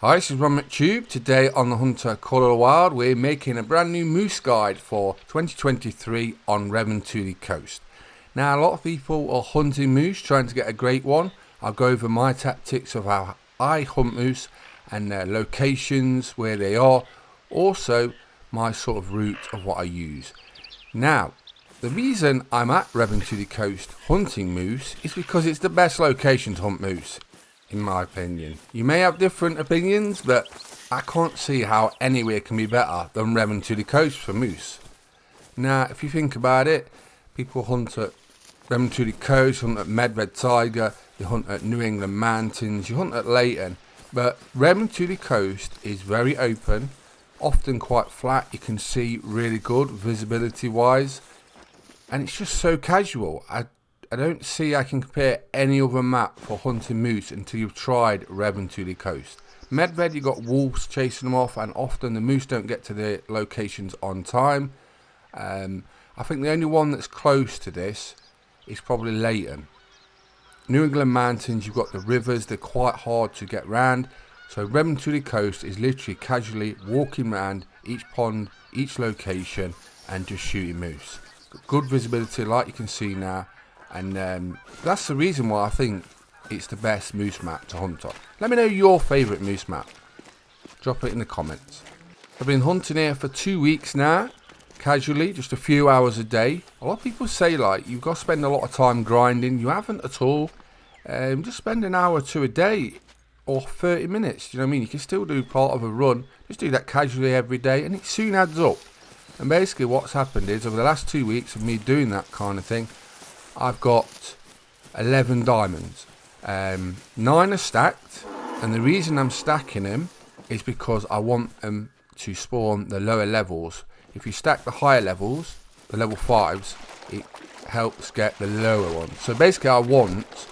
Hi, this is Revontuli. Today on the Hunter Call of the Wild, we're making a brand new moose guide for 2023 on Revontuli Coast. Now, a lot of people are hunting moose, trying to get a great one. I'll go over my tactics of how I hunt moose and their locations, where they are. Also, my sort of route of what I use. Now, the reason I'm at Revontuli Coast hunting moose is because it's the best location to hunt moose, in my opinion. You may have different opinions, but I can't see how anywhere can be better than Revontuli Coast for moose. Now, if you think about it, people hunt at Revontuli Coast, hunt at Medved Tiger, you hunt at New England Mountains, you hunt at Leighton, but Revontuli Coast is very open, often quite flat. You can see really good visibility wise, and it's just so casual. I don't see I can compare any other map for hunting moose until you've tried Revontuli Coast. Medved, you got wolves chasing them off, and often the moose don't get to their locations on time. I think the only one that's close to this is probably Leighton. New England Mountains, you've got the rivers, they're quite hard to get round. So Revontuli Coast is literally casually walking around each pond, each location, and just shooting moose. Good visibility like you can see now. And that's the reason why I think it's the best moose map to hunt on. Let me know your favourite moose map. Drop it in the comments. I've been hunting here for 2 weeks now, casually, just a few hours a day. A lot of people say like you've got to spend a lot of time grinding. You haven't at all. Just spend an hour or two a day or 30 minutes. Do you know what I mean? You can still do part of a run. Just do that casually every day and it soon adds up. And basically what's happened is over the last 2 weeks of me doing that kind of thing, I've got 11 diamonds. 9 are stacked, and the reason I'm stacking them is because I want them to spawn the lower levels. If you stack the higher levels, the level 5s, it helps get the lower ones. So basically I want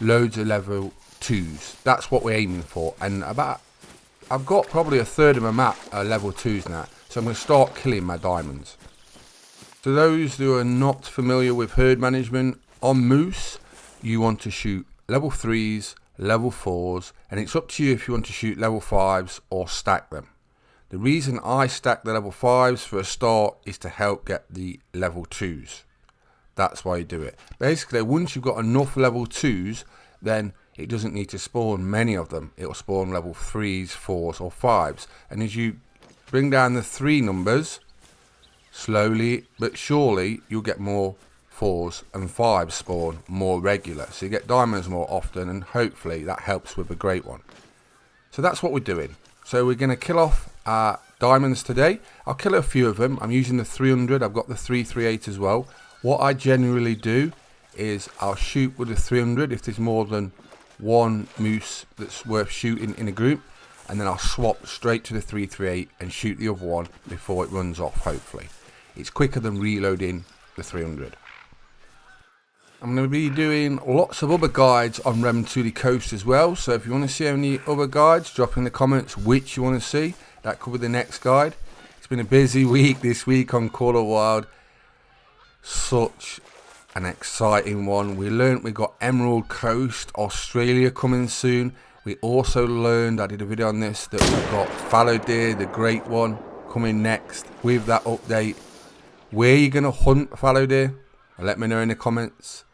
loads of level 2s. That's what we're aiming for. And I've got probably a third of my map are level 2s now. So I'm going to start killing my diamonds. To those who are not familiar with herd management, on moose, you want to shoot level 3s, level 4s, and it's up to you if you want to shoot level 5s or stack them. The reason I stack the level 5s for a start is to help get the level 2s. That's why you do it. Basically, once you've got enough level 2s, then it doesn't need to spawn many of them. It will spawn level 3s, 4s or 5s. And as you bring down the 3 numbers, slowly but surely you'll get more 4s and 5s spawn more regular, so you get diamonds more often, and hopefully that helps with a great one. So that's what we're doing. So we're going to kill off our diamonds today. I'll kill a few of them. I'm using the 300. I've got the 338 as well. What I generally do is I'll shoot with the 300 if there's more than one moose that's worth shooting in a group, and then I'll swap straight to the 338 and shoot the other one before it runs off. Hopefully it's quicker than reloading the 300. I'm going to be doing lots of other guides on Revontuli Coast as well, so if you want to see any other guides, drop in the comments which you want to see. That could be the next guide. It's been a busy week this week on Call of the Wild. Such an exciting one. We learned we got Emerald Coast, Australia coming soon. We also learned, I did a video on this, that we've got fallow deer, the great one, coming next with that update. Where are you going to hunt fallow deer? Let me know in the comments.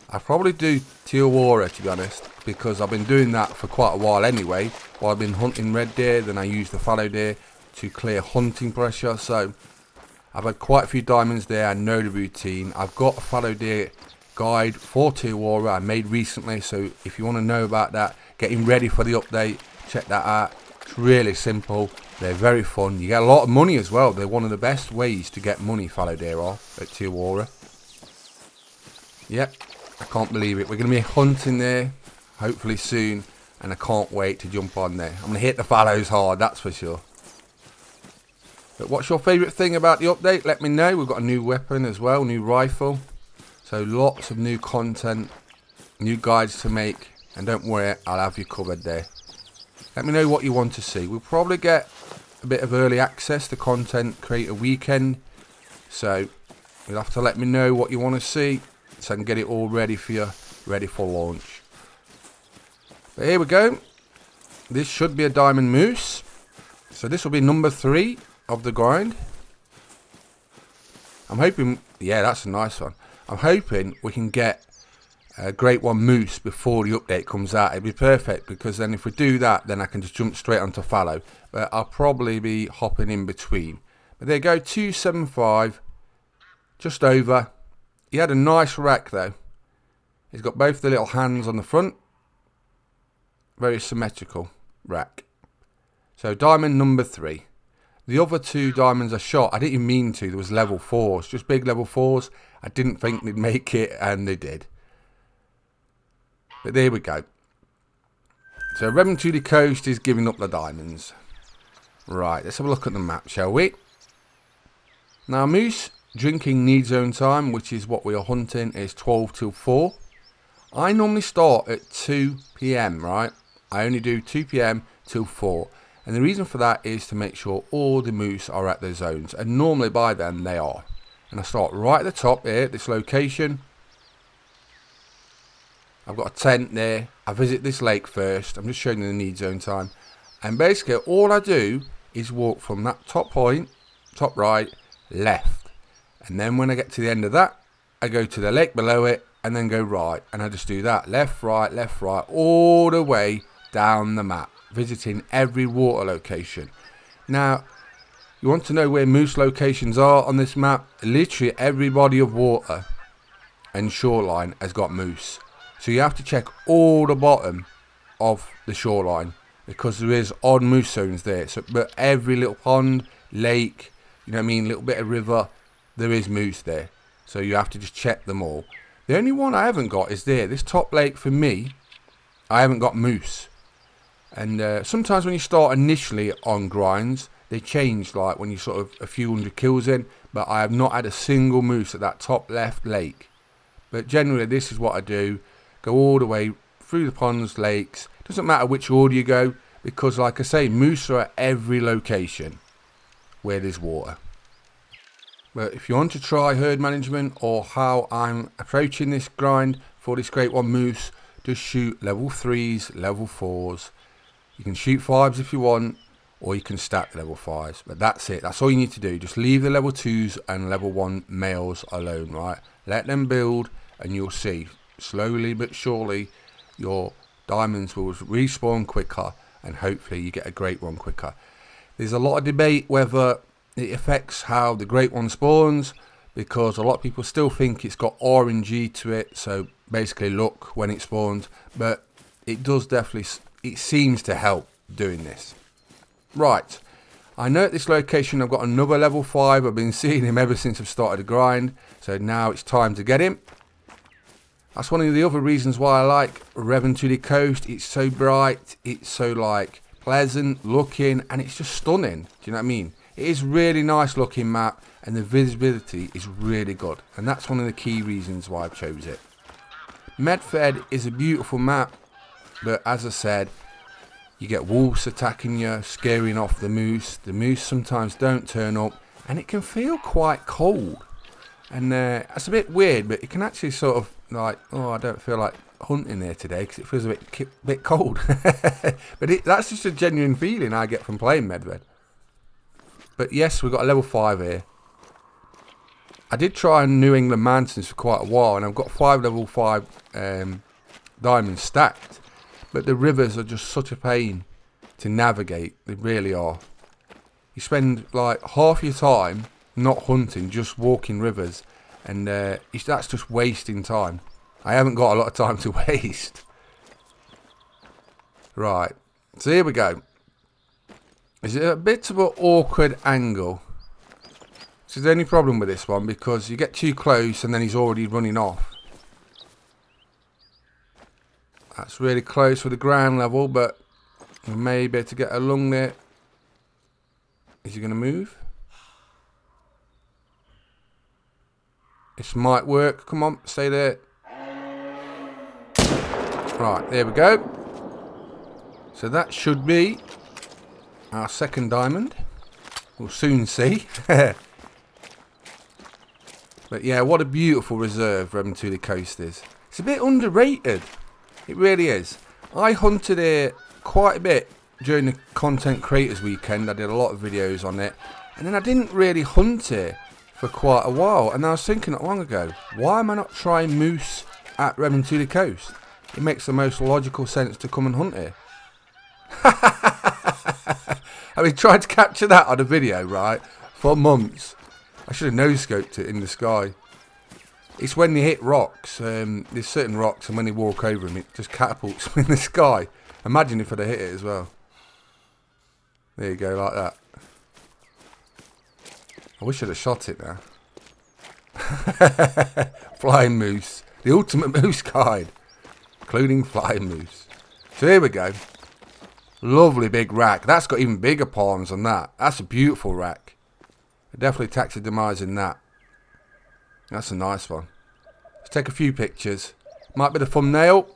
I'll probably do Tiawara, to be honest, because I've been doing that for quite a while anyway. While I've been hunting red deer, then I use the fallow deer to clear hunting pressure. So I've had quite a few diamonds there. I know the routine. I've got a fallow deer guide for Tiawara I made recently, so if you want to know about that, getting ready for the update, check that out. It's really simple. They're very fun. You get a lot of money as well. They're one of the best ways to get money, fallow deer are, at Tiawara. Yep, I can't believe it. We're going to be hunting there, hopefully soon, and I can't wait to jump on there. I'm going to hit the fallows hard, that's for sure. But what's your favourite thing about the update? Let me know. We've got a new weapon as well, new rifle. So lots of new content, new guides to make, and don't worry, I'll have you covered there. Let me know what you want to see. We'll probably get a bit of early access to Content Creator Weekend, so you'll have to let me know what you want to see, so I can get it all ready for you, ready for launch. But here we go. This should be a diamond moose. So this will be number 3 of the grind. I'm hoping, yeah, that's a nice one. I'm hoping we can get a Great One moose before the update comes out. It'd be perfect, because then if we do that, then I can just jump straight onto fallow. But I'll probably be hopping in between. But there you go, 275, just over. He had a nice rack though. He's got both the little hands on the front. Very symmetrical rack. So diamond number 3. The other 2 diamonds I shot, I didn't even mean to. There was level 4s, just big level 4s. I didn't think they'd make it, and they did. But there we go. So Revontuli Coast is giving up the diamonds. Right, let's have a look at the map, shall we? Now moose drinking need zone time, which is what we are hunting, is 12 till 4. I normally start at 2 PM, right? I only do 2 PM till 4. And the reason for that is to make sure all the moose are at their zones. And normally by then they are. And I start right at the top here, this location. I've got a tent there. I visit this lake first. I'm just showing you the need zone time. And basically all I do is walk from that top point, top right, left. And then when I get to the end of that, I go to the lake below it and then go right. And I just do that, left, right, all the way down the map, visiting every water location. Now, you want to know where moose locations are on this map? Literally every body of water and shoreline has got moose. So you have to check all the bottom of the shoreline, because there is odd moose zones there. So, but every little pond, lake, you know what I mean, little bit of river, there is moose there. So you have to just check them all. The only one I haven't got is there. This top lake for me, I haven't got moose. And sometimes when you start initially on grinds, they change, like when you sort of a few hundred kills in. But I have not had a single moose at that top left lake. But generally this is what I do. Go all the way through the ponds, lakes. Doesn't matter which order you go, because like I say, moose are at every location where there's water. But if you want to try herd management or how I'm approaching this grind for this Great One moose, just shoot level 3s, level 4s. You can shoot 5s if you want, or you can stack the level 5s. But that's it. That's all you need to do. Just leave the level 2s and level 1 males alone, right? Let them build and you'll see. Slowly but surely your diamonds will respawn quicker, and hopefully you get a Great One quicker. There's a lot of debate whether it affects how the Great One spawns, because a lot of people still think it's got RNG to it, so basically luck when it spawns, but it does definitely, it seems to help doing this. Right, I know at this location I've got another level 5. I've been seeing him ever since I've started the grind, so now it's time to get him. That's one of the other reasons why I like Revontuli Coast. It's so bright, it's so like pleasant looking, and it's just stunning. Do you know what I mean? It is really nice looking map, and the visibility is really good, and that's one of the key reasons why I chose it. Medfed is a beautiful map, but as I said, you get wolves attacking you, scaring off the moose. The moose sometimes don't turn up, and it can feel quite cold. And that's a bit weird, but it can actually sort of like, oh, I don't feel like hunting there today because it feels a bit cold. But that's just a genuine feeling I get from playing Medved. But yes, we've got a level 5 here. I did try New England Mountains for quite a while, and I've got 5 level 5 diamonds stacked. But the rivers are just such a pain to navigate. They really are. You spend like half your time not hunting, just walking rivers, and that's just wasting time. I haven't got a lot of time to waste. Right, so here we go. It's a bit of an awkward angle. This is the only problem with this one, because you get too close and then he's already running off. That's really close for the ground level, but you may be able to get along there. Is he going to move? This might work. Come on, stay there. Right, there we go. So that should be our second diamond. We'll soon see. But yeah, what a beautiful reserve Revontuli Coast is. It's a bit underrated. It really is. I hunted here quite a bit during the content creators weekend. I did a lot of videos on it, and then I didn't really hunt it for quite a while, and I was thinking not long ago, why am I not trying moose at Revontuli Coast? It makes the most logical sense to come and hunt here. I've been trying to capture that on a video, right, for months. I should have no-scoped it in the sky. It's when they hit rocks, there's certain rocks, and when they walk over them, it just catapults them in the sky. Imagine if I'd have hit it as well. There you go, like that. I wish I'd have shot it now. Flying moose. The ultimate moose guide. Including flying moose. So here we go. Lovely big rack. That's got even bigger palms than that. That's a beautiful rack. Definitely taxidermising that. That's a nice one. Let's take a few pictures. Might be the thumbnail.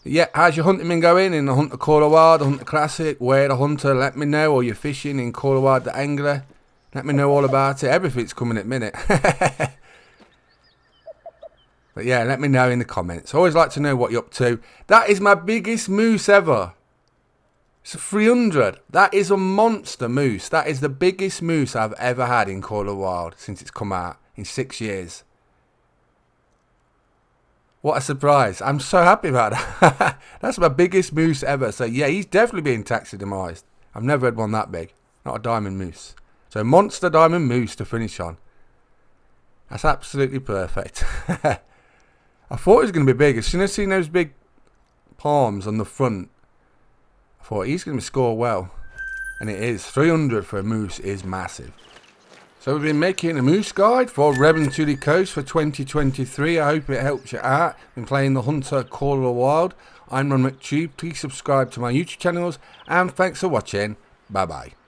Yeah, how's your hunting been going in the Hunter Call Wild, the Hunter Classic? Where the Hunter, let me know. Or you're fishing in Call Wild the Angler. Let me know all about it. Everything's coming at minute. But yeah, let me know in the comments. I always like to know what you're up to. That is my biggest moose ever. It's a 300. That is a monster moose. That is the biggest moose I've ever had in Call Wild since it's come out in 6 years. What a surprise. I'm so happy about that. That's my biggest moose ever. So yeah, he's definitely being taxidermised. I've never had one that big. Not a diamond moose. So monster diamond moose to finish on. That's absolutely perfect. I thought it was going to be big. As soon as I seen those big palms on the front, I thought he's going to score well. And it is. 300 for a moose is massive. So we've been making a moose guide for Revontuli Coast for 2023. I hope it helps you out. Been playing the Hunter Call of the Wild. I'm Ron McTube. Please subscribe to my YouTube channels. And thanks for watching. Bye bye.